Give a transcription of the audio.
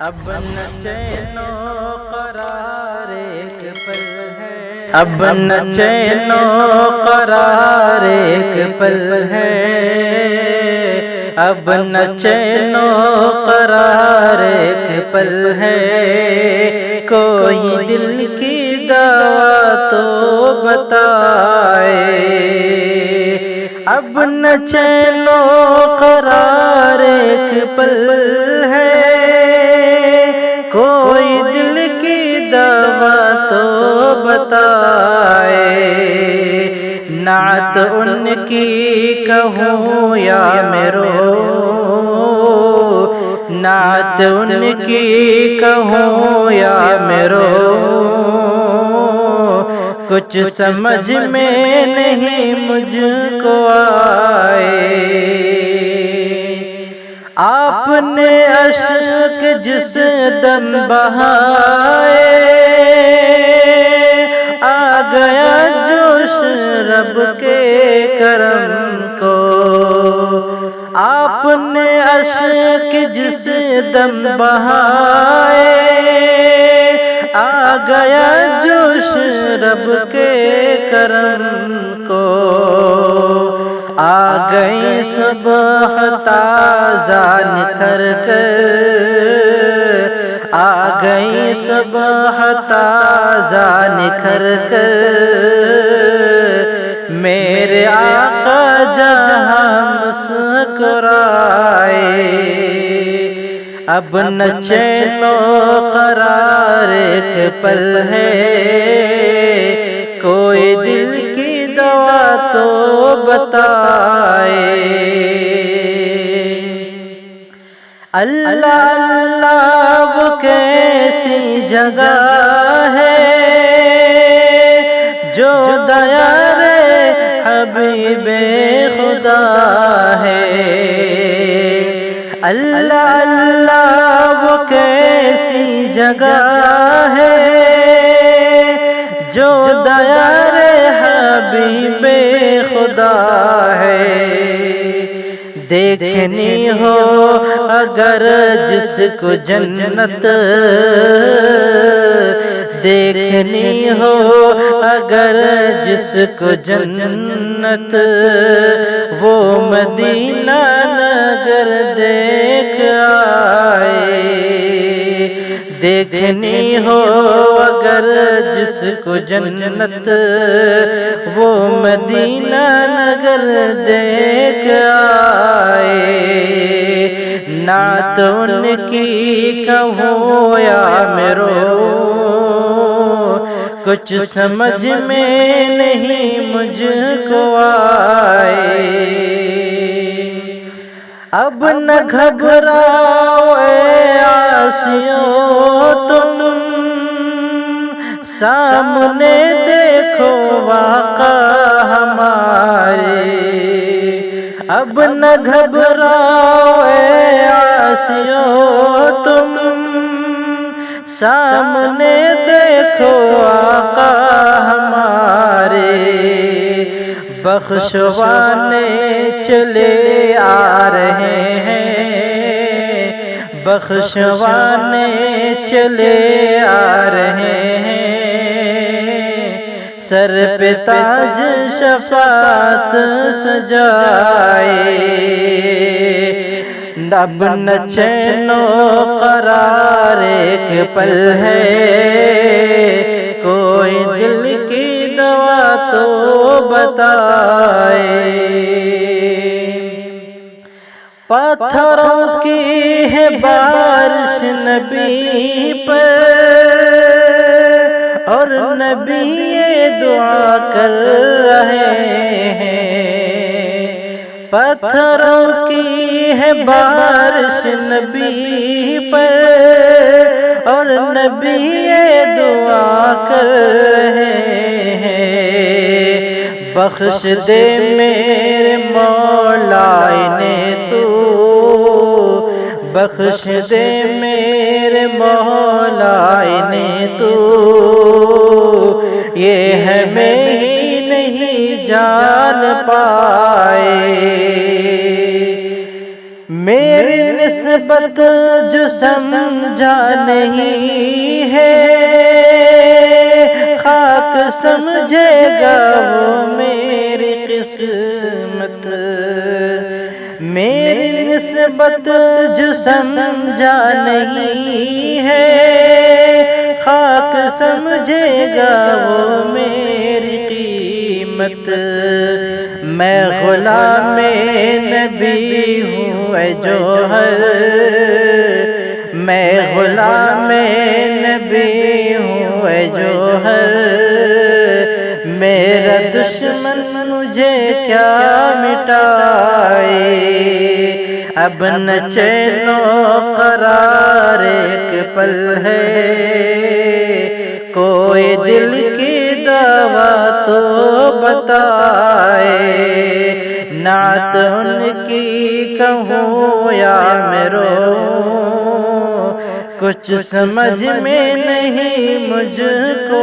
اب نہ چین و قرار ایک پل ہے، اب نہ چین و قرار ایک پل ہے، اب نہ چین و قرار ایک پل ہے، کوئی دل کی دوا تو بتائے، اب نہ چین و قرار ایک پل ہے، کوئی دل کی دوا تو بتائے، نعت ان کی کہوں یا میرو، نعت ان کی کہوں یا میرو، کچھ سمجھ میں نہیں مجھ کو آئے، آپ نے اشک جس دم بہائے، آ گیا جوش رب کے کرم کو، آپ نے اشک جس دم بہائے، آ گیا جوش رب کے کرم کو، آ گئی صبح تازہ نکھر کر، آ گئی صبح تازہ نکھر کر، میرے آقا جہاں مسکرائے، اب نہ چین و قرار ایک پل ہے، کوئی دل کی دوا تو بتائے، اللہ اللہ وہ کیسی جگہ ہے، جو دیار حبیب خدا ہے، اللہ اللہ وہ کیسی جگہ ہے، جو دیار حبیب خدا ہے، دیکھنی ہو اگر جس کو جنت، دیکھنی ہو اگر جس کو جنت، وہ مدینہ نگر دیکھ آئے، دیکھنی ہو اگر جس کو جنت، وہ مدینہ نگر دیکھ آئے، نعت ان کی کہوں یا میرو، کچھ سمجھ میں نہیں مجھ کو آئے، اب نہ گھبراؤ اے عاصیوں تم، سامنے دیکھو واقع ہمارے، اب نہ گھبراؤ اے عاصیوں تم، سامنے دیکھو آقا ہمارے، بخشوانے چلے آ رہے ہیں، بخشوانے چلے آ رہے ہیں، سر پہ تاج شفاعت سجائے، اب نہ چین و قرار ایک پل ہے، کوئی دل کی دوا تو بتائے، پتھروں کی ہے بارش نبی پر، اور نبی یہ دعا کر رہے ہیں، پتھروں کی ہے بارش نبی پر، اور نبی یہ دعا کر رہے ہیں، بخش دے میرے مولا انہیں تو، بخش دے میرے مولا انہیں تو، یہ ہمیں ہی نہیں جان پائے، میرے نسبت جو سمجھا نہیں ہے، خاک سمجھے گا وہ میری قسمت۔ میری نسبت جو سمجھا نہیں ہے، خاک سمجھے گا وہ میری قیمت۔ میں غلام نبی ہوں اے جوہر، میں غلام نبی ہوں اے جوہر، میرا دشمن مجھے کیا مٹائے، اب نہ چین و قرار ایک پل ہے، کوئی دل کی دوا تو بتائے، نعت ان کی کہوں یا میں روؤں، کچھ سمجھ میں نہیں مجھ کو